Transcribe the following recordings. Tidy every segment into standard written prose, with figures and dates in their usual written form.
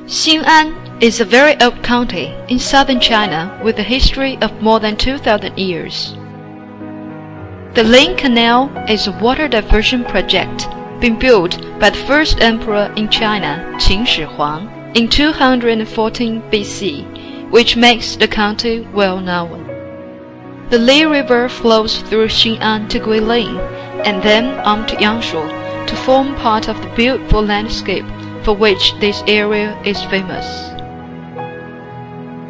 Xin'an is a very old county in southern China with a history of more than 2,000 years. The Ling Canal is a water diversion project being built by the first emperor in China, Qin Shi Huang, in 214 BC, which makes the county well known. The Li River flows through Xin'an to Guilin and then on to Yangshuo to form part of the beautiful landscape for which this area is famous.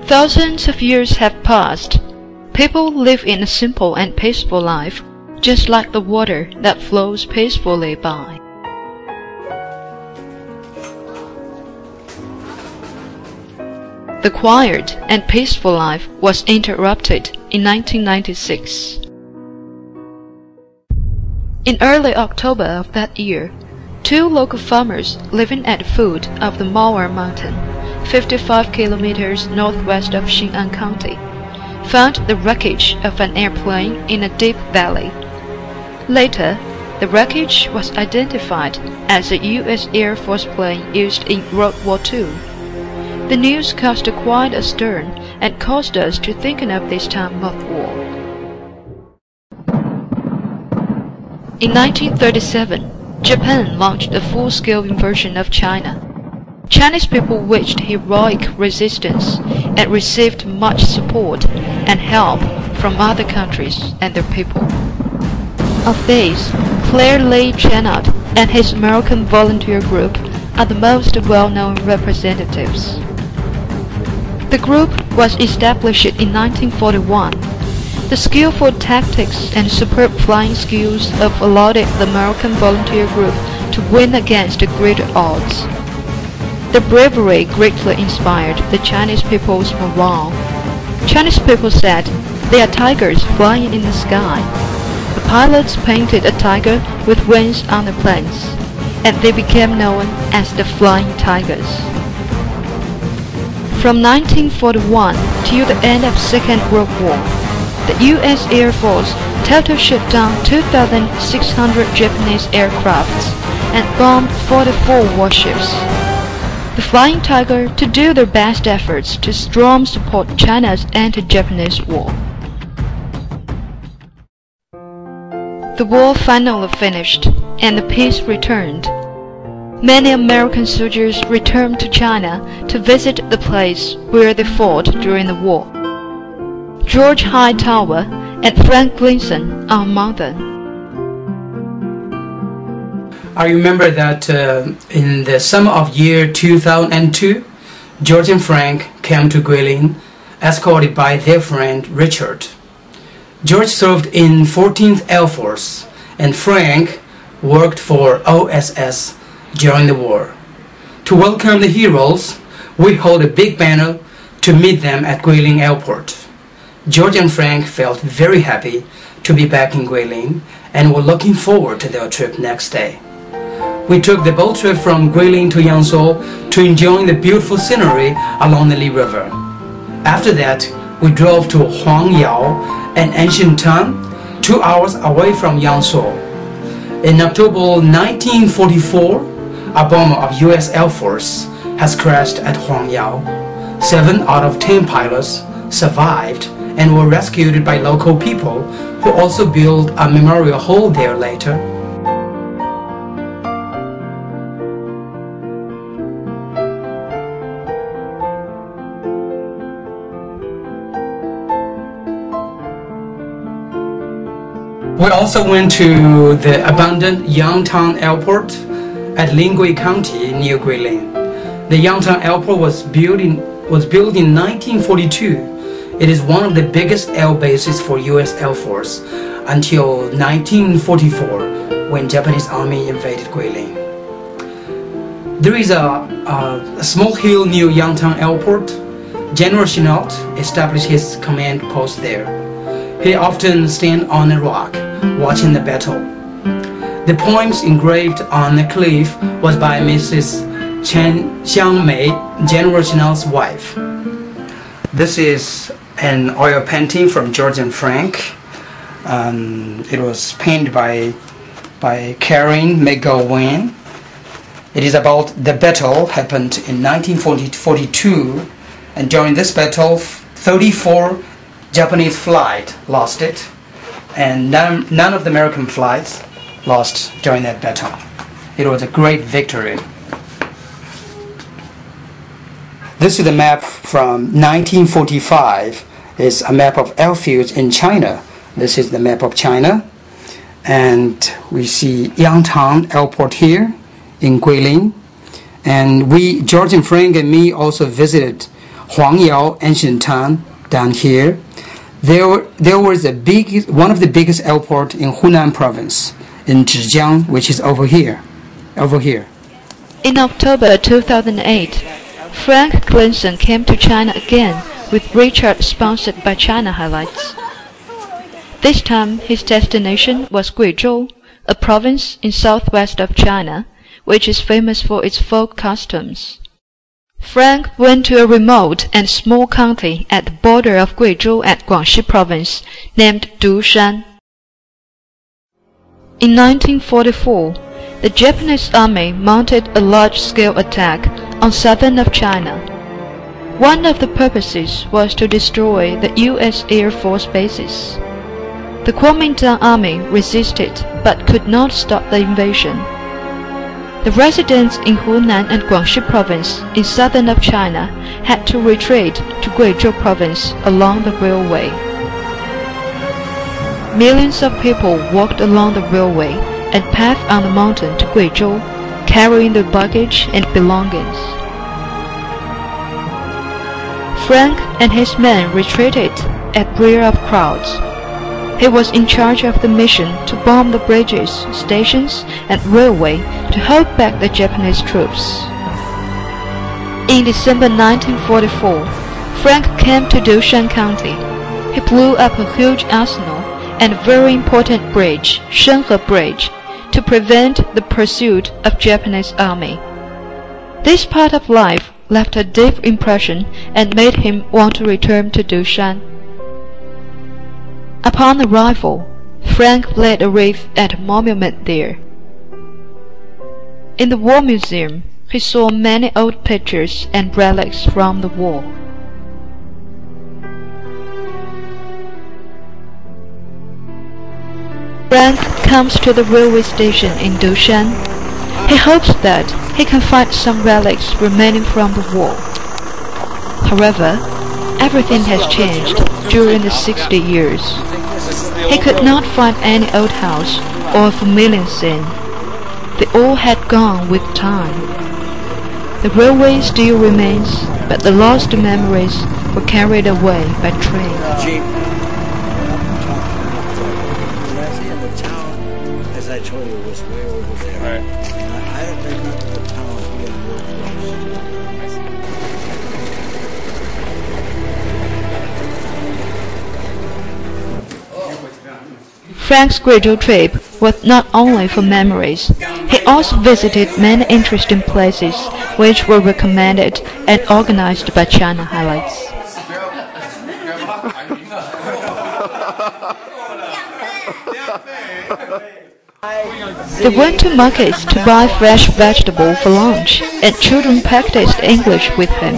Thousands of years have passed. People live in a simple and peaceful life, just like the water that flows peacefully by. The quiet and peaceful life was interrupted in 1996. In early October of that year, two local farmers living at the foot of the Mawar Mountain, 55 kilometers northwest of Xin'an County, found the wreckage of an airplane in a deep valley. Later, the wreckage was identified as a U.S. Air Force plane used in World War II. The news caused quite a stir and caused us to think of this time of war. In 1937, Japan launched a full-scale invasion of China. Chinese people waged heroic resistance and received much support and help from other countries and their people. Of these, Claire Lee Chennault and his American volunteer group are the most well-known representatives. The group was established in 1941. The skillful tactics and superb flying skills have allowed the American volunteer group to win against greater odds. Their bravery greatly inspired the Chinese people's morale. Chinese people said they are tigers flying in the sky. The pilots painted a tiger with wings on the planes, and they became known as the Flying Tigers. From 1941 till the end of Second World War, the U.S. Air Force total shot down 2,600 Japanese aircrafts and bombed 44 warships. The Flying Tiger to do their best efforts to strongly support China's anti-Japanese war. The war finally finished, and the peace returned. Many American soldiers returned to China to visit the place where they fought during the war. George Hightower and Frank Gleason are among them. I remember that in the summer of year 2002, George and Frank came to Guilin, escorted by their friend Richard. George served in 14th Air Force, and Frank worked for OSS during the war. To welcome the heroes, we hold a big banner to meet them at Guilin Airport. George and Frank felt very happy to be back in Guilin and were looking forward to their trip next day. We took the boat trip from Guilin to Yangshuo to enjoy the beautiful scenery along the Li River. After that, we drove to Huangyao, an ancient town 2 hours away from Yangshuo. In October 1944, a bomber of U.S. Air Force has crashed at Huangyao. 7 out of 10 pilots survived and were rescued by local people who also built a memorial hall there later. We also went to the abandoned Yangtown Airport at Lingui County near Guilin. The Yangtown Airport was built in 1942. It is one of the biggest air bases for U.S. Air Force until 1944, when Japanese Army invaded Guilin. There is a small hill near Yangtown Airport. General Chennault established his command post there. He often stands on a rock, watching the battle. The poems engraved on the cliff was by Mrs. Chen Xiangmei, General Chennault's wife. This is an oil painting from George and Frank. It was painted by Karen McGowan. It is about the battle happened in 1942, and during this battle, 34 Japanese flights lost it, and none of the American flights lost during that battle. It was a great victory. This is a map from 1945. It's a map of airfields in China. This is the map of China. And we see Yangtang Airport here in Guilin. And George and Frank and me also visited Huangyao ancient town down here. There was one of the biggest airport in Hunan province, in Zhejiang, which is over here. In October 2008, Frank Gleason came to China again with Richard sponsored by China Highlights. This time his destination was Guizhou, a province in southwest of China, which is famous for its folk customs. Frank went to a remote and small county at the border of Guizhou and Guangxi province named Dushan. In 1944, the Japanese army mounted a large-scale attack on southern of China. One of the purposes was to destroy the U.S. Air Force bases. The Kuomintang army resisted but could not stop the invasion. The residents in Hunan and Guangxi province in southern of China had to retreat to Guizhou province along the railway. Millions of people walked along the railway and passed on the mountain to Guizhou, carrying their baggage and belongings. Frank and his men retreated at rear of crowds. He was in charge of the mission to bomb the bridges, stations, and railway to hold back the Japanese troops. In December 1944, Frank came to Dushan County. He blew up a huge arsenal and a very important bridge, Shenhe Bridge, to prevent the pursuit of Japanese army. This part of life left a deep impression and made him want to return to Dushan. Upon arrival, Frank laid a wreath at a monument there. In the War Museum, he saw many old pictures and relics from the war. Frank comes to the railway station in Dushan. He hopes that he can find some relics remaining from the war. However, everything has changed during the 60 years. He could not find any old house or familiar scene. They all had gone with time. The railway still remains, but the lost memories were carried away by train. As I told you, was way over there. Right. I don't remember the town being real close. Frank's Guizhou trip was not only for memories. He also visited many interesting places which were recommended and organized by China Highlights. They went to markets to buy fresh vegetables for lunch, and children practiced English with him.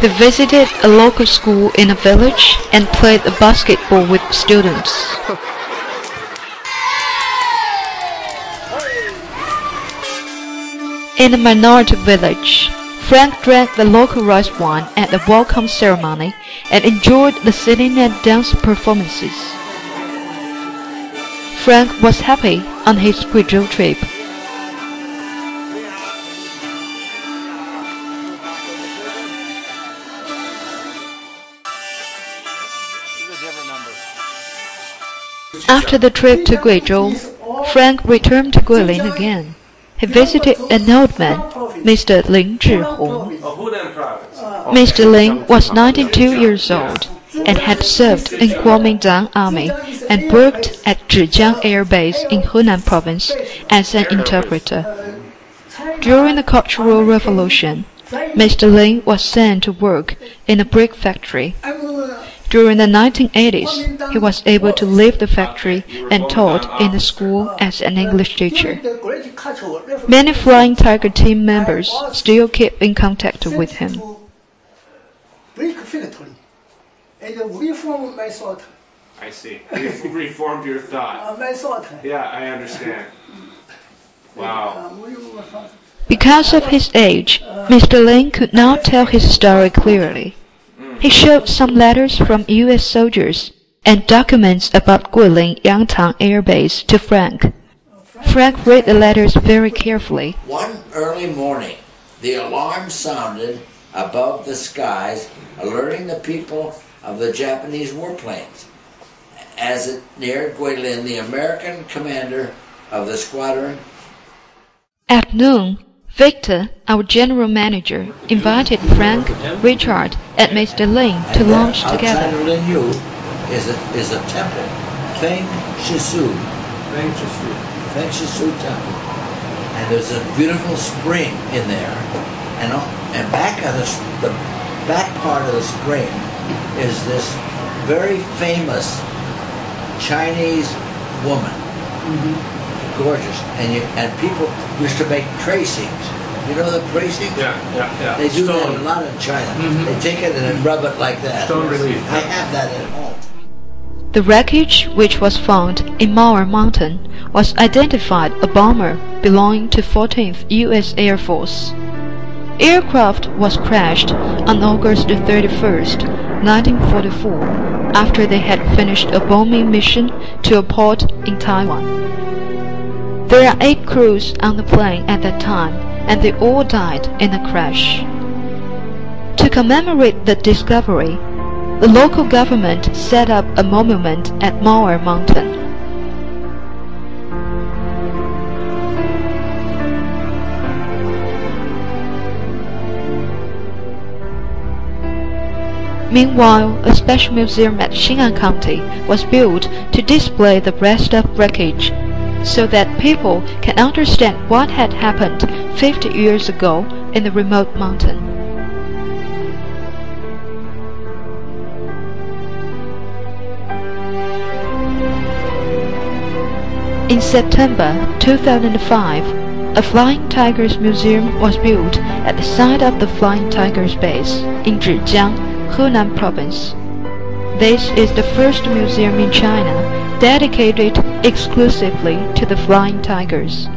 They visited a local school in a village and played basketball with students. In a minority village, Frank drank the local rice wine at the welcome ceremony and enjoyed the singing and dance performances. Frank was happy on his Guizhou trip. After the trip to Guizhou, Frank returned to Guilin again. He visited an old man, Mr. Lin Zhihong. Mr. Lin was 92 years old and had served in Kuomintang Army and worked at Zhejiang Air Base in Hunan Province as an interpreter. During the Cultural Revolution, Mr. Lin was sent to work in a brick factory. During the 1980s, he was able to leave the factory and taught in the school as an English teacher. Many Flying Tiger team members still keep in contact with him. I see. Reformed your thought. Yeah, I understand. Wow. Because of his age, Mr. Lin could not tell his story clearly. He showed some letters from U.S. soldiers and documents about Guilin Yangtang Air Base to Frank. Frank read the letters very carefully. One early morning, the alarm sounded above the skies, alerting the people of the Japanese warplanes. As it neared Guilin, the American commander of the squadron. At noon, Victor, our general manager, invited Frank, Richard, and Mr. Lin to lunch together. Outside of Linyu is a temple, Feng Shisu temple, and there's a beautiful spring in there, and back of the back part of the spring is this very famous Chinese woman. Gorgeous, and people used to make tracings. You know the tracings? Yeah. They do that a lot in China. They take it and then rub it like that. Stone relief. I have that at home. The wreckage, which was found in Mauer Mountain, was identified a bomber belonging to 14th U.S. Air Force. Aircraft was crashed on August 31st, 1944, after they had finished a bombing mission to a port in Taiwan. There are 8 crews on the plane at that time, and they all died in the crash. To commemorate the discovery, the local government set up a monument at Mauer Mountain. Meanwhile, a special museum at Xin'an County was built to display the rest of wreckage, so that people can understand what had happened 50 years ago in the remote mountain. In September 2005, a Flying Tigers Museum was built at the site of the Flying Tigers base in Zhejiang, Henan Province. This is the first museum in China dedicated exclusively to the Flying Tigers.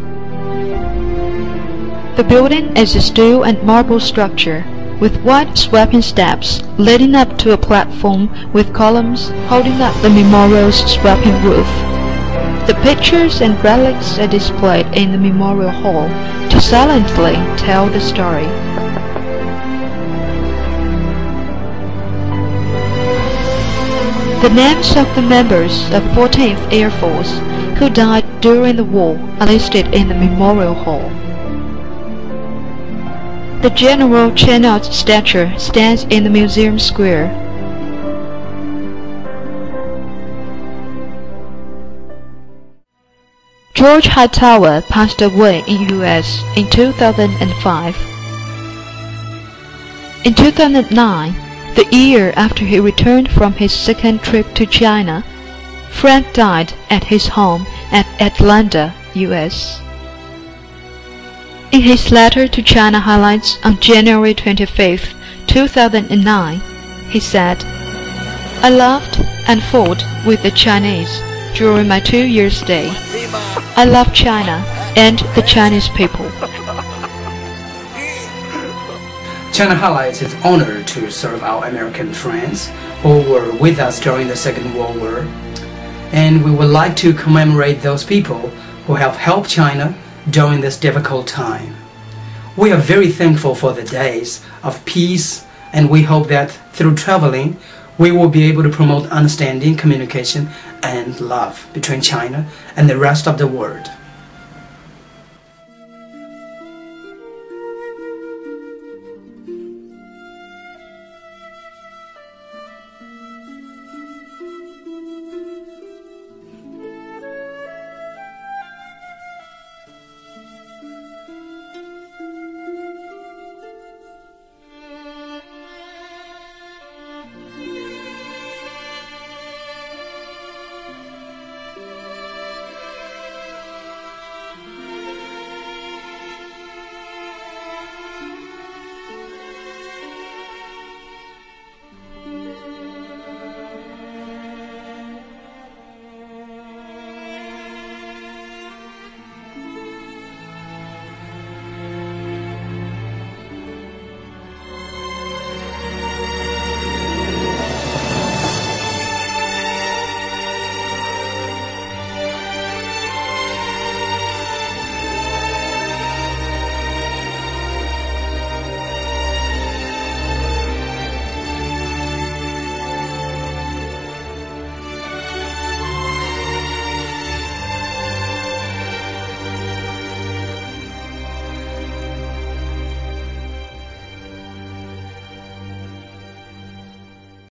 The building is a steel and marble structure with wide sweeping steps leading up to a platform with columns holding up the memorial's sweeping roof. The pictures and relics are displayed in the memorial hall to silently tell the story. The names of the members of 14th Air Force who died during the war are listed in the Memorial Hall. The General Chennault's statue stands in the museum square. George Hightower passed away in U.S. in 2005. In 2009, the year after he returned from his second trip to China, Frank died at his home at Atlanta, U.S. In his letter to China Highlights on January 25, 2009, he said, "I loved and fought with the Chinese during my 2-year stay. I love China and the Chinese people." China Highlights is honored to serve our American friends who were with us during the Second World War, and we would like to commemorate those people who have helped China during this difficult time. We are very thankful for the days of peace, and we hope that through traveling we will be able to promote understanding, communication, and love between China and the rest of the world.